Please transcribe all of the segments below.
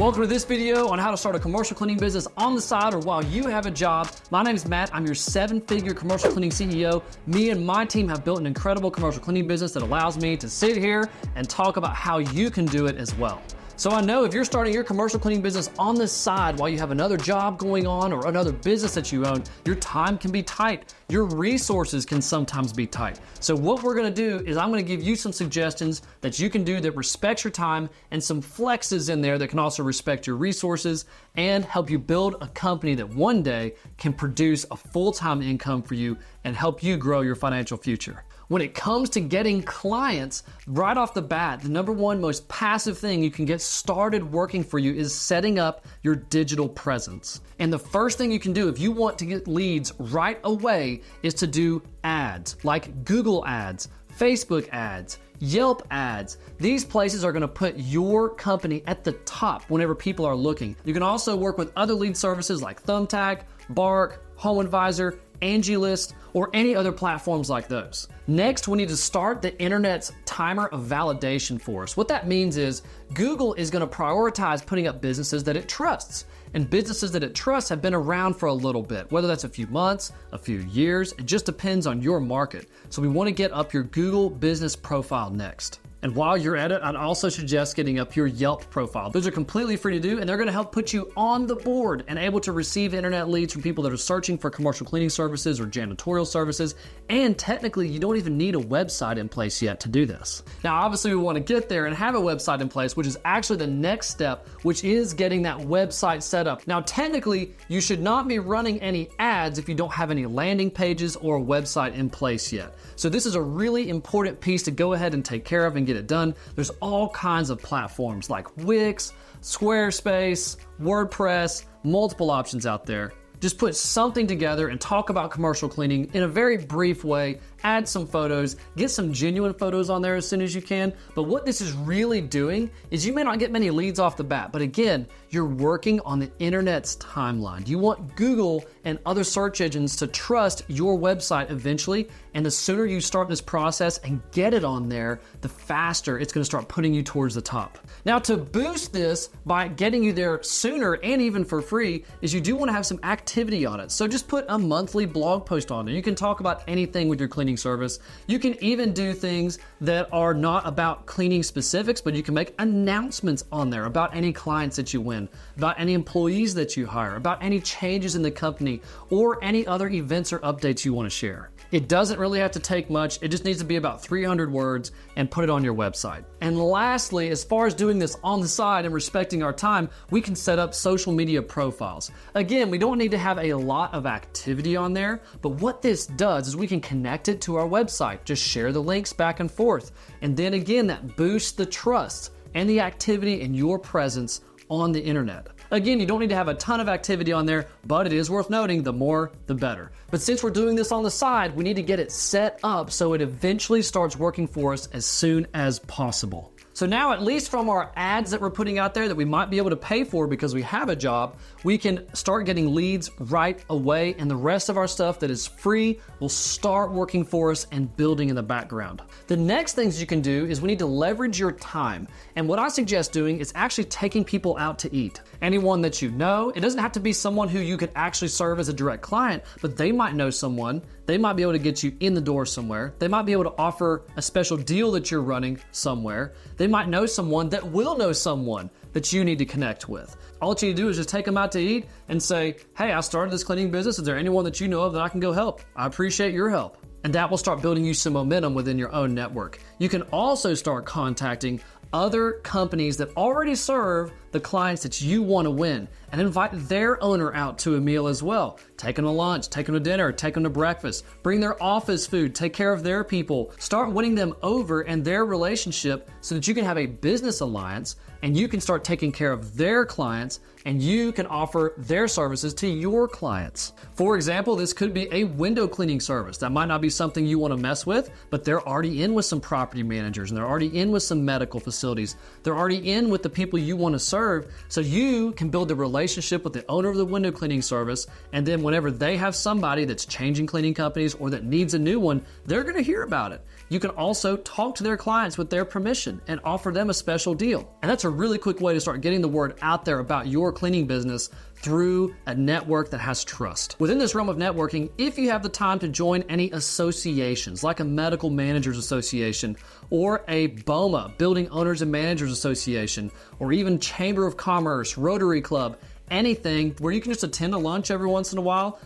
Welcome to this video on how to start a commercial cleaning business on the side or while you have a job. My name is Matt. I'm your 7-figure commercial cleaning CEO. Me and my team have built an incredible commercial cleaning business that allows me to sit here and talk about how you can do it as well. So I know if you're starting your commercial cleaning business on the side while you have another job going on or another business that you own, your time can be tight. Your resources can sometimes be tight. So what we're gonna do is I'm gonna give you some suggestions that you can do that respects your time and some flexes in there that can also respect your resources and help you build a company that one day can produce a full-time income for you and help you grow your financial future. When it comes to getting clients, right off the bat, the number one most passive thing you can get started working for you is setting up your digital presence. And the first thing you can do if you want to get leads right away is to do ads, like Google ads, Facebook ads, Yelp ads. These places are gonna put your company at the top whenever people are looking. You can also work with other lead services like Thumbtack, Bark, HomeAdvisor, AngieList, or any other platforms like those. Next, we need to start the internet's timer of validation for us. What that means is Google is gonna prioritize putting up businesses that it trusts. And businesses that it trusts have been around for a little bit, whether that's a few months, a few years, it just depends on your market. So we wanna get up your Google business profile next. And while you're at it, I'd also suggest getting up your Yelp profile. Those are completely free to do, and they're gonna help put you on the board and able to receive internet leads from people that are searching for commercial cleaning services or janitorial services. And technically, you don't even need a website in place yet to do this. Now, obviously, we wanna get there and have a website in place, which is actually the next step, which is getting that website set up. Now, technically, you should not be running any ads if you don't have any landing pages or a website in place yet. So this is a really important piece to go ahead and take care of and get it done. There's all kinds of platforms like Wix, Squarespace, WordPress, multiple options out there. Just put something together and talk about commercial cleaning in a very brief way, add some photos, get some genuine photos on there as soon as you can. But what this is really doing is you may not get many leads off the bat, but again, you're working on the internet's timeline. You want Google and other search engines to trust your website eventually, and the sooner you start this process and get it on there, the faster it's gonna start putting you towards the top. Now, to boost this by getting you there sooner and even for free is you do wanna have some activity on it. So just put a monthly blog post on there. You can talk about anything with your cleaning service. You can even do things that are not about cleaning specifics, but you can make announcements on there about any clients that you win, about any employees that you hire, about any changes in the company, or any other events or updates you want to share. It doesn't really have to take much. It just needs to be about 300 words and put it on your website. And lastly, as far as doing this on the side and respecting our time, we can set up social media profiles. Again, we don't need to have a lot of activity on there, but what this does is we can connect it to our website. Just share the links back and forth. And then again, that boosts the trust and the activity in your presence on the internet. Again, you don't need to have a ton of activity on there, but it is worth noting the more, the better. But since we're doing this on the side, we need to get it set up so it eventually starts working for us as soon as possible. So now, at least from our ads that we're putting out there that we might be able to pay for because we have a job, we can start getting leads right away, and the rest of our stuff that is free will start working for us and building in the background. The next things you can do is we need to leverage your time. And what I suggest doing is actually taking people out to eat. Anyone that you know, it doesn't have to be someone who you could actually serve as a direct client, but they might know someone. They might be able to get you in the door somewhere. They might be able to offer a special deal that you're running somewhere. They might know someone that will know someone that you need to connect with. All you need to do is just take them out to eat and say, hey, I started this cleaning business. Is there anyone that you know of that I can go help? I appreciate your help. And that will start building you some momentum within your own network. You can also start contacting other companies that already serve the clients that you want to win and invite their owner out to a meal as well. Take them to lunch, take them to dinner, take them to breakfast, bring their office food, take care of their people. Start winning them over and their relationship so that you can have a business alliance and you can start taking care of their clients and you can offer their services to your clients. For example, this could be a window cleaning service. That might not be something you want to mess with, but they're already in with some property managers and they're already in with some medical facilities. They're already in with the people you want to serve, so you can build a relationship with the owner of the window cleaning service, and then whenever they have somebody that's changing cleaning companies or that needs a new one, they're going to hear about it. You can also talk to their clients with their permission and offer them a special deal. And that's a really quick way to start getting the word out there about your cleaning business through a network that has trust. Within this realm of networking, if you have the time to join any associations, like a Medical Managers Association, or a BOMA, Building Owners and Managers Association, or even Chamber of Commerce, Rotary Club, anything where you can just attend a lunch every once in a while,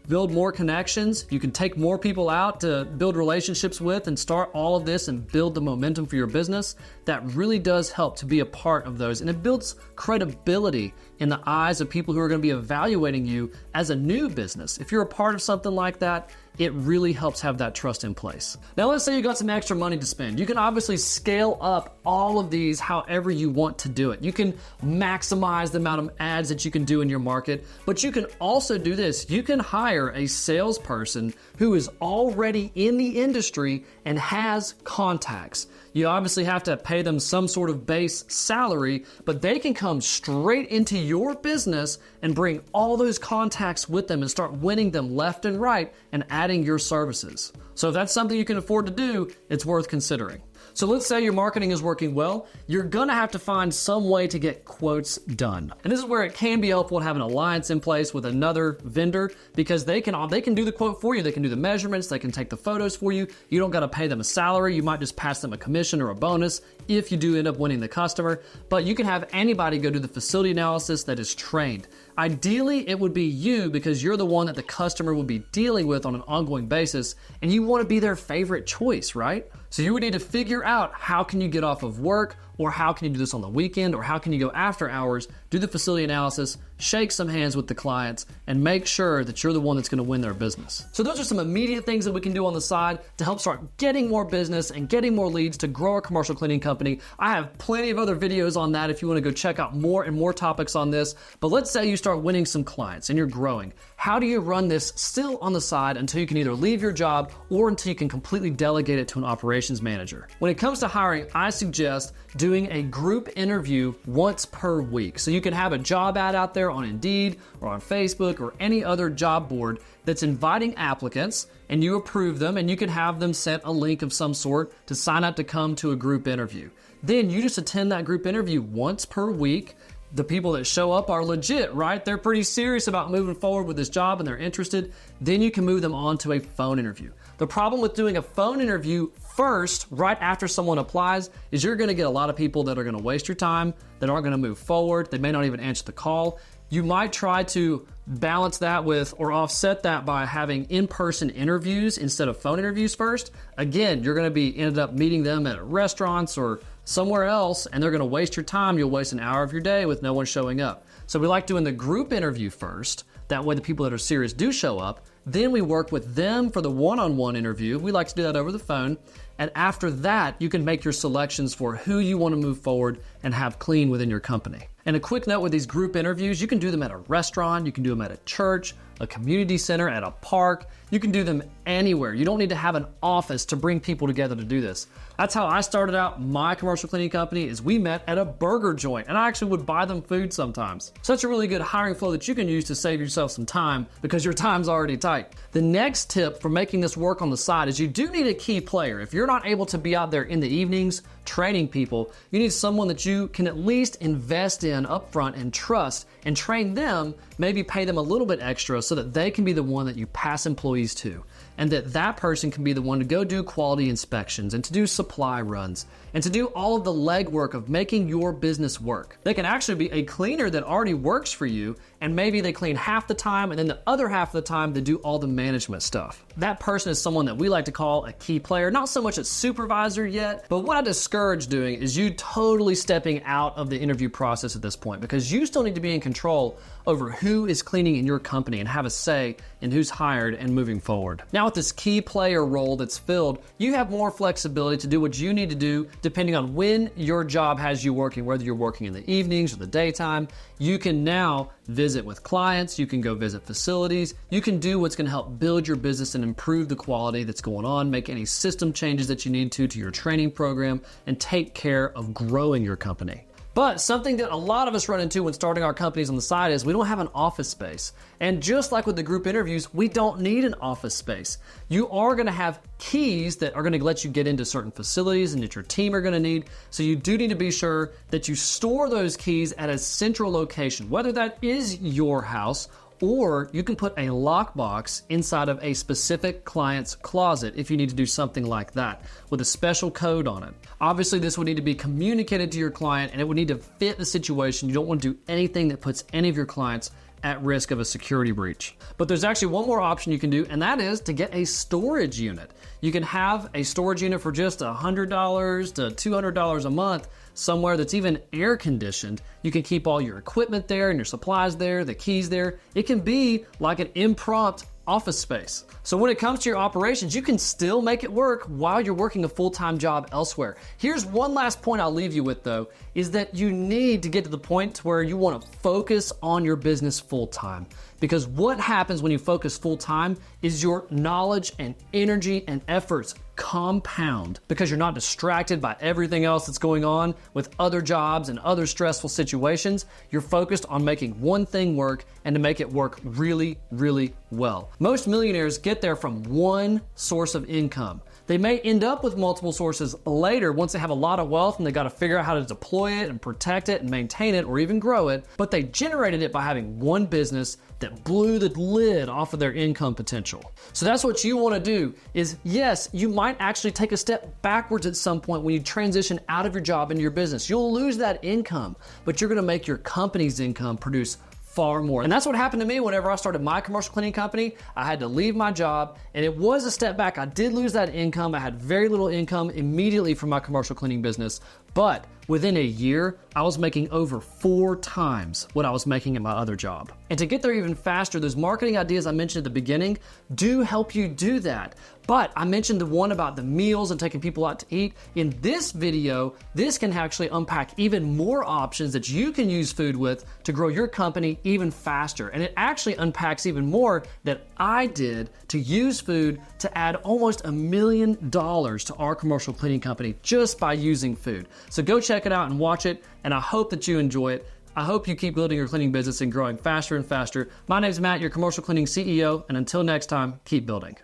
build more connections, you can take more people out to build relationships with and start all of this and build the momentum for your business, that really does help to be a part of those. And it builds credibility in the eyes of people who are going to be evaluating you as a new business. If you're a part of something like that, it really helps have that trust in place. Now, let's say you got some extra money to spend. You can obviously scale up all of these however you want to do it. You can maximize the amount of ads that you can do in your market, but you can also do this. You can hire a salesperson who is already in the industry and has contacts. You obviously have to pay them some sort of base salary, but they can come straight into your business and bring all those contacts with them and start winning them left and right and adding your services. So if that's something you can afford to do, it's worth considering. So let's say your marketing is working well, you're gonna have to find some way to get quotes done. And this is where it can be helpful to have an alliance in place with another vendor, because they can do the quote for you, they can do the measurements, they can take the photos for you. You don't gotta pay them a salary, you might just pass them a commission or a bonus if you do end up winning the customer. But you can have anybody go do the facility analysis that is trained. Ideally, it would be you, because you're the one that the customer will be dealing with on an ongoing basis, and you want to be their favorite choice, right? So you would need to figure out how can you get off of work, or how can you do this on the weekend, or how can you go after hours, do the facility analysis, shake some hands with the clients, and make sure that you're the one that's going to win their business. So those are some immediate things that we can do on the side to help start getting more business and getting more leads to grow our commercial cleaning company. I have plenty of other videos on that if you want to go check out more and more topics on this. But let's say you start winning some clients and you're growing. How do you run this still on the side until you can either leave your job or until you can completely delegate it to an operations manager? When it comes to hiring, I suggest doing a group interview once per week. So you can have a job ad out there on Indeed or on Facebook or any other job board that's inviting applicants, and you approve them, and you can have them sent a link of some sort to sign up to come to a group interview. Then you just attend that group interview once per week. The people that show up are legit, right? They're pretty serious about moving forward with this job and they're interested. Then you can move them on to a phone interview. The problem with doing a phone interview first, right after someone applies, is you're gonna get a lot of people that are gonna waste your time, that aren't gonna move forward, they may not even answer the call. You might try to balance that with or offset that by having in-person interviews instead of phone interviews first. Again, you're gonna ended up meeting them at restaurants or somewhere else, and they're gonna waste your time. You'll waste an hour of your day with no one showing up. So we like doing the group interview first. That way the people that are serious do show up. Then we work with them for the one-on-one interview. We like to do that over the phone. And after that, you can make your selections for who you want to move forward and have clean within your company. And a quick note with these group interviews, you can do them at a restaurant, you can do them at a church, a community center, at a park. You can do them anywhere. You don't need to have an office to bring people together to do this. That's how I started out my commercial cleaning company, is we met at a burger joint, and I actually would buy them food sometimes. So that's a really good hiring flow that you can use to save yourself some time, because your time's already tight. The next tip for making this work on the side is you do need a key player. If you're not able to be out there in the evenings training people, you need someone that you can at least invest in upfront and trust and train them, maybe pay them a little bit extra so that they can be the one that you pass employees to, and that person can be the one to go do quality inspections and to do supply runs and to do all of the legwork of making your business work. They can actually be a cleaner that already works for you, and maybe they clean half the time, and then the other half of the time they do all the management stuff. That person is someone that we like to call a key player, not so much a supervisor yet, but what I discourage doing is you totally stepping out of the interview process at this point, because you still need to be in control over who is cleaning in your company and have a say in who's hired and moving forward. Now with this key player role that's filled, you have more flexibility to do what you need to do depending on when your job has you working, whether you're working in the evenings or the daytime. You can now visit with clients, you can go visit facilities, you can do what's gonna help build your business and improve the quality that's going on, make any system changes that you need to your training program, and take care of growing your company. But something that a lot of us run into when starting our companies on the side is we don't have an office space. And just like with the group interviews, we don't need an office space. You are gonna have keys that are gonna let you get into certain facilities and that your team are gonna need. So you do need to be sure that you store those keys at a central location, whether that is your house or you can put a lockbox inside of a specific client's closet if you need to do something like that with a special code on it. Obviously, this would need to be communicated to your client and it would need to fit the situation. You don't want to do anything that puts any of your clients at risk of a security breach. But there's actually one more option you can do, and that is to get a storage unit. You can have a storage unit for just $100 to $200 a month, somewhere that's even air conditioned. You can keep all your equipment there and your supplies there, the keys there. It can be like an impromptu office space. So when it comes to your operations, you can still make it work while you're working a full-time job elsewhere. Here's one last point I'll leave you with though, is that you need to get to the point where you want to focus on your business full-time. Because what happens when you focus full-time is your knowledge and energy and efforts compound because you're not distracted by everything else that's going on with other jobs and other stressful situations. You're focused on making one thing work and to make it work really, really well. Most millionaires get there from one source of income. They may end up with multiple sources later once they have a lot of wealth and they got to figure out how to deploy it and protect it and maintain it or even grow it, but they generated it by having one business that blew the lid off of their income potential. So that's what you want to do is, yes, you might actually take a step backwards at some point when you transition out of your job into your business. You'll lose that income, but you're going to make your company's income produce far more. And that's what happened to me whenever I started my commercial cleaning company. I had to leave my job and it was a step back. I did lose that income. I had very little income immediately from my commercial cleaning business, but within a year, I was making over 4 times what I was making at my other job. And to get there even faster, those marketing ideas I mentioned at the beginning do help you do that. But I mentioned the one about the meals and taking people out to eat. In this video, this can actually unpack even more options that you can use food with to grow your company even faster. And it actually unpacks even more that I did to use food to add almost $1 million to our commercial cleaning company just by using food. So go check it out and watch it, and I hope that you enjoy it. I hope you keep building your cleaning business and growing faster and faster. My name's Matt, your commercial cleaning CEO, and until next time, keep building.